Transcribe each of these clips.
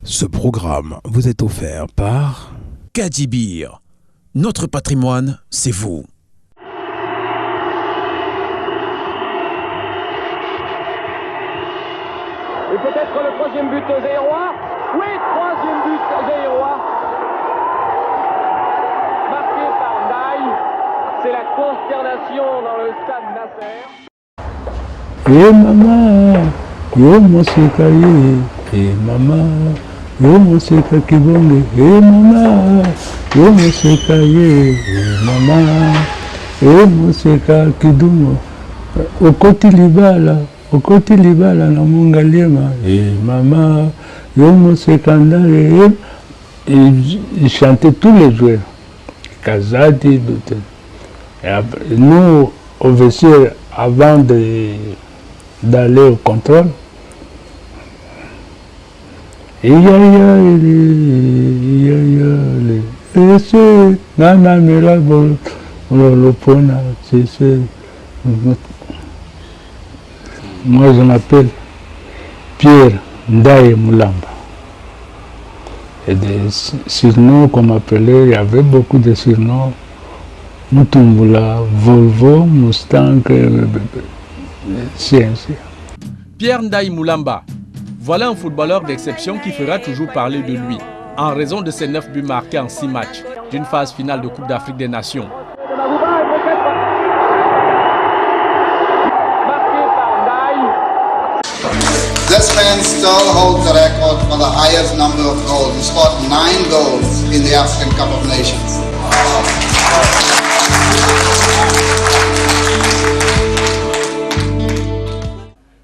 Ce programme vous est offert par Kadibir. Notre patrimoine, c'est vous. Et peut-être le troisième but zaïrois. Oui, troisième but zaïrois. Marqué par Ndaye. C'est la consternation dans le stade Nasser. Eh maman, yo moseka ye. Eh maman, yo moseka kibonge. Eh maman, yo moseka ye. Eh maman, yo moseka kidumo. Okoti libala na mongaliema. Eh maman, yo moseka ndare. Ils chantaient tous les joueurs. Kazadi, nous, au vestiaire, avant d'aller au contrôle, moi je m'appelle Pierre Ndaye Mulamba. Et des surnoms qu'on m'appelait, il y avait beaucoup de surnoms. Mutumbula, Volvo, Mustang, ainsi. Pierre Ndaye Mulamba, voilà un footballeur d'exception qui fera toujours parler de lui, en raison de ses 9 buts marqués en 6 matchs d'une phase finale de Coupe d'Afrique des Nations. This man still holds the record for the highest number of goals. He scored 9 goals in the African Cup of Nations.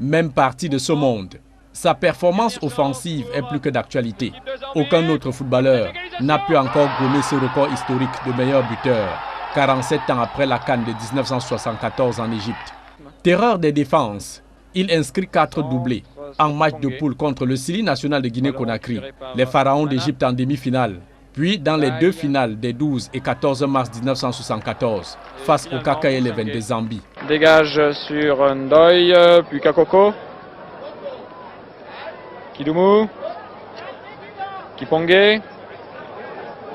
Même partie de ce monde. Sa performance offensive est plus que d'actualité. Aucun autre footballeur n'a pu encore gommer ce record historique de meilleur buteur, 47 ans après la CAN de 1974 en Égypte. Terreur des défenses, il inscrit 4 doublés en match de poule contre le Syli national de Guinée-Conakry, les Pharaons d'Égypte en demi-finale, puis dans les 2 finales des 12 et 14 mars 1974 face au KK11 de Zambie. Dégage sur Ndoye, puis Kakoko. Kidumu. Kipongé.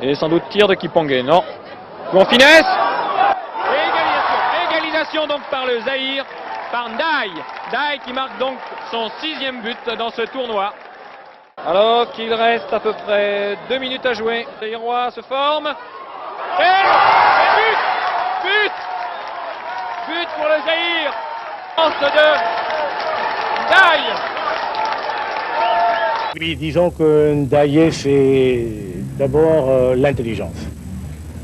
Et sans doute tir de Kipongé, non. Bon finesse. Et égalisation donc par le Zaïre, par Ndaye. Ndaye qui marque donc son 6e but dans ce tournoi. Alors qu'il reste à peu près 2 minutes à jouer. Les Zaïrois se forment. Et but. But. But pour le Zaïre. De Ndaye. Oui, disons que Ndaye, c'est d'abord l'intelligence.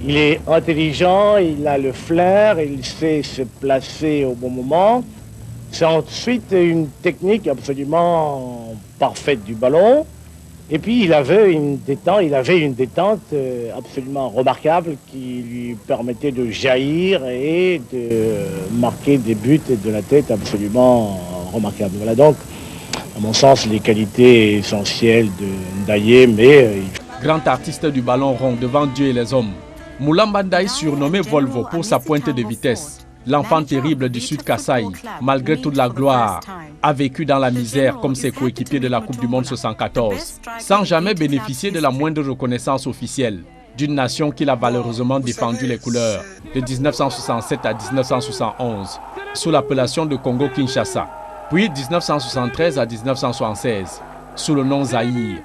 Il est intelligent, il a le flair, il sait se placer au bon moment. C'est ensuite une technique absolument parfaite du ballon. Et puis il avait une détente absolument remarquable qui lui permettait de jaillir et de marquer des buts de la tête absolument remarquables. Voilà donc, à mon sens, les qualités essentielles de Ndaye, mais... Grand artiste du ballon rond devant Dieu et les hommes, Mulamba Ndaye, surnommé Volvo pour sa pointe de vitesse, l'enfant terrible du Sud Kasaï, malgré toute la gloire, a vécu dans la misère comme ses coéquipiers de la Coupe du Monde 74, sans jamais bénéficier de la moindre reconnaissance officielle d'une nation qu'il a valeureusement défendu les couleurs de 1967 à 1971, sous l'appellation de Congo-Kinshasa, puis 1973 à 1976, sous le nom Zaïre,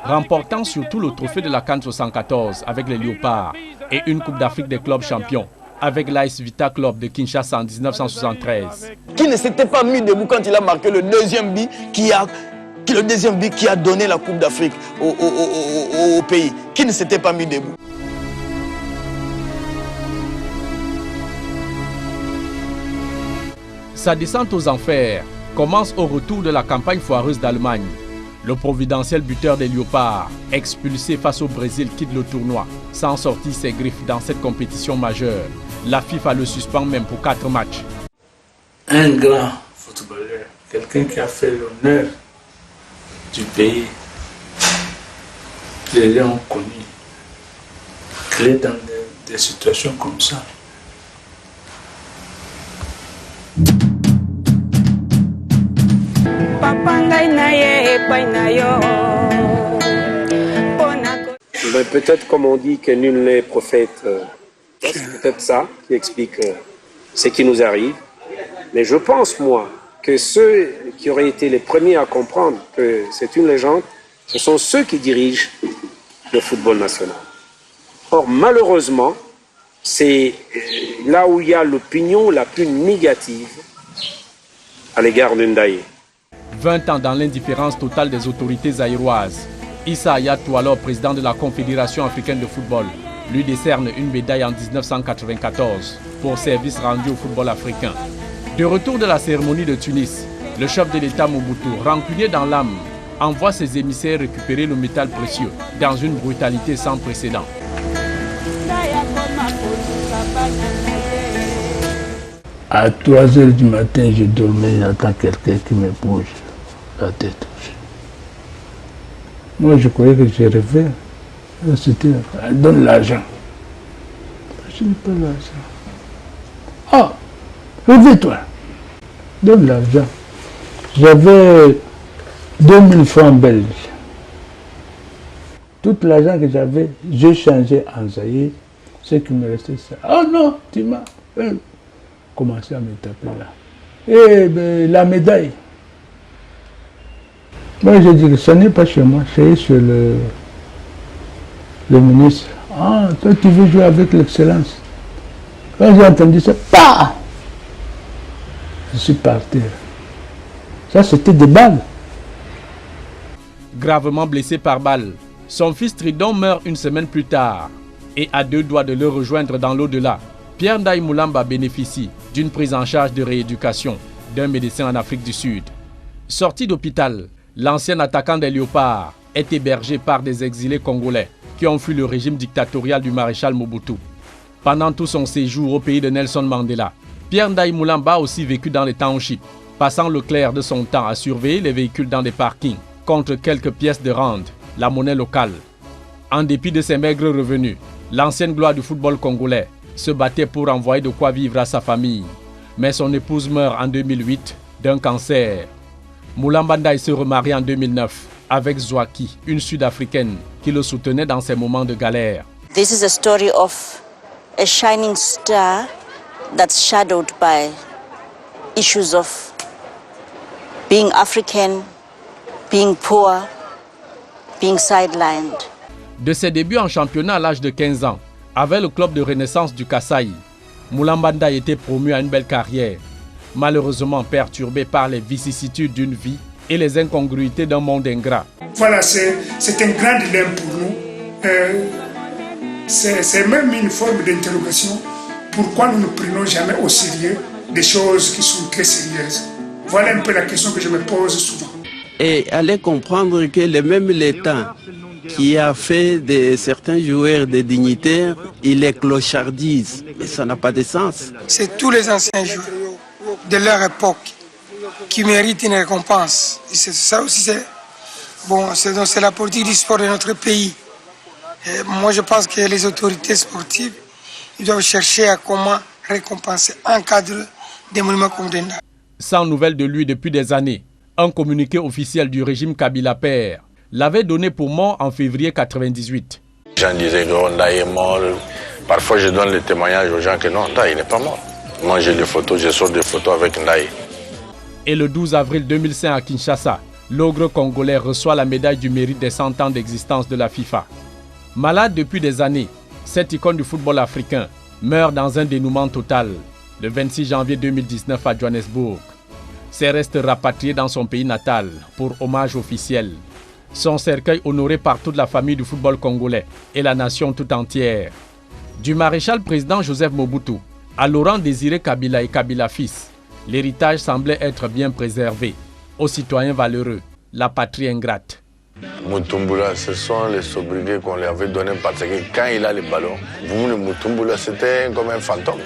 remportant surtout le trophée de la CAN 74 avec les Léopards et une Coupe d'Afrique des clubs champions avec l'AS Vita Club de Kinshasa en 1973. Qui ne s'était pas mis debout quand il a marqué le deuxième but qui a donné la Coupe d'Afrique au pays. Qui ne s'était pas mis debout. Sa descente aux enfers commence au retour de la campagne foireuse d'Allemagne. Le providentiel buteur des Léopards, expulsé face au Brésil, quitte le tournoi, sans sortir ses griffes dans cette compétition majeure. La FIFA le suspend même pour 4 matchs. Un grand footballeur, quelqu'un qui a fait l'honneur du pays, les gens ont connu, créé dans des situations comme ça. Papa ngai na ye epai na yo ben, peut-être comme on dit que nul n'est prophète, c'est peut-être ça qui explique ce qui nous arrive. Mais je pense, moi, que ceux qui auraient été les premiers à comprendre que c'est une légende, ce sont ceux qui dirigent le football national. Or, malheureusement, c'est là où il y a l'opinion la plus négative à l'égard d'Ndaye. 20 ans dans l'indifférence totale des autorités zaïroises, Issa Hayatou, alors président de la Confédération africaine de football, lui décerne une médaille en 1994 pour service rendu au football africain. De retour de la cérémonie de Tunis, le chef de l'État Mobutu, rancunier dans l'âme, envoie ses émissaires récupérer le métal précieux dans une brutalité sans précédent. À 3 h du matin, je dormais, j'entends quelqu'un qui me bouge la tête. Moi, je croyais que je rêvais. C'était, donne l'argent. Je n'ai pas l'argent. Ah, réveille-toi. Donne l'argent. J'avais 2000 francs belges. Tout l'argent que j'avais, j'ai changé en Zaïre. Ce qui me restait, ça. Oh non, tu m'as commencé à me taper là. Et ben, la médaille. Moi, j'ai dit que ce n'est pas chez moi, c'est chez le ministre. Ah, toi, tu veux jouer avec l'excellence. Quand j'ai entendu ça, bah, je suis parti. Ça, c'était des balles. Gravement blessé par balle, son fils Tridon meurt une semaine plus tard. Et à 2 doigts de le rejoindre dans l'au-delà, Pierre Ndaye Moulamba bénéficie d'une prise en charge de rééducation d'un médecin en Afrique du Sud. Sorti d'hôpital, l'ancien attaquant des Léopards est hébergé par des exilés congolais qui ont fui le régime dictatorial du maréchal Mobutu. Pendant tout son séjour au pays de Nelson Mandela, Pierre Ndaye Moulamba a aussi vécu dans les townships, passant le clair de son temps à surveiller les véhicules dans des parkings contre quelques pièces de rente, la monnaie locale. En dépit de ses maigres revenus, l'ancienne gloire du football congolais se battait pour envoyer de quoi vivre à sa famille. Mais son épouse meurt en 2008 d'un cancer. Moulamba Ndaye se remarie en 2009 avec Zouaki, une Sud-Africaine qui le soutenait dans ses moments de galère. This is a story of a shining star that's shadowed by issues of being African, being poor, being sidelined. De ses débuts en championnat à l'âge de 15 ans, avec le club de renaissance du Kasaï, Moulamba Ndaye était promu à une belle carrière, malheureusement perturbé par les vicissitudes d'une vie et les incongruités d'un monde ingrat. Voilà, c'est un grand dilemme pour nous. C'est même une forme d'interrogation. Pourquoi nous ne prenons jamais au sérieux des choses qui sont très sérieuses? Voilà un peu la question que je me pose souvent. Et allez comprendre que même l'État qui a fait de certains joueurs des dignitaires, il les clochardise. Mais ça n'a pas de sens. C'est tous les anciens joueurs de leur époque qui méritent une récompense. Et ça aussi, c'est la politique du sport de notre pays. Et moi, je pense que les autorités sportives, ils doivent chercher à comment récompenser, encadrer des monuments comme Denda. Sans nouvelles de lui depuis des années, un communiqué officiel du régime Kabila Père l'avait donné pour mort en février 1998. Les gens disaient que Ndaye est mort. Parfois, je donne le témoignage aux gens que non, Ndaye n'est pas mort. Moi, j'ai des photos, je sors des photos avec Ndaye. Et le 12 avril 2005 à Kinshasa, l'ogre congolais reçoit la médaille du mérite des 100 ans d'existence de la FIFA. Malade depuis des années, cette icône du football africain meurt dans un dénouement total le 26 janvier 2019 à Johannesburg. Ses restes rapatriés dans son pays natal pour hommage officiel. Son cercueil honoré par toute la famille du football congolais et la nation tout entière. Du maréchal président Joseph Mobutu à Laurent Désiré Kabila et Kabila fils, l'héritage semblait être bien préservé. Aux citoyens valeureux, la patrie ingrate. Mutumbula, ce sont les sobriquets qu'on lui avait donnés parce que quand il a les ballons, Mutumbula c'était comme un fantôme.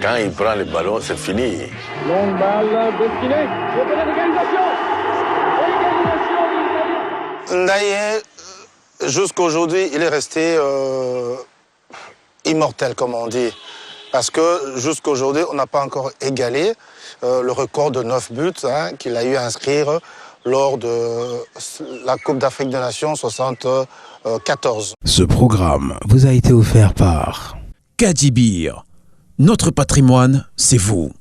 Quand il prend les ballons, c'est fini. Longue balle destinée au côté d'égalisation. Ndaye, jusqu'aujourd'hui, il est resté immortel, comme on dit. Parce que jusqu'aujourd'hui, on n'a pas encore égalé le record de 9 buts qu'il a eu à inscrire lors de la Coupe d'Afrique des Nations 74. Ce programme vous a été offert par Kadibir. Notre patrimoine, c'est vous.